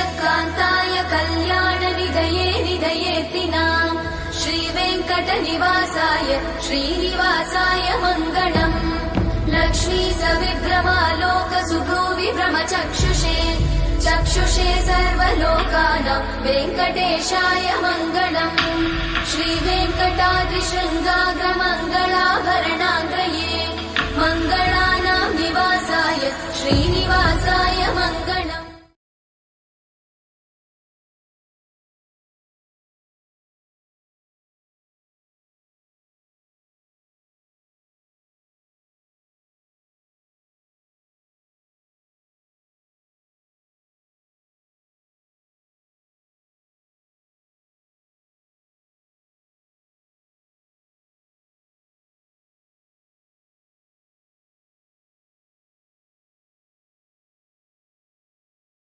श्रियकान्ताय कल्याणनिधये निधयेऽर्तिनाम् श्रीवेङ्कटनिवासाय श्रीनिवासाय मङ्गलम् लक्ष्मी सविभ्रमालोक सुभ्रूविभ्रमचक्षुषे चक्षुषे सर्वलोकानां वेङ्कटेशाय मङ्गलम् श्रीवेङ्कटाद्रिशृङ्गाग्रमङ्गलाभरणाङ्गये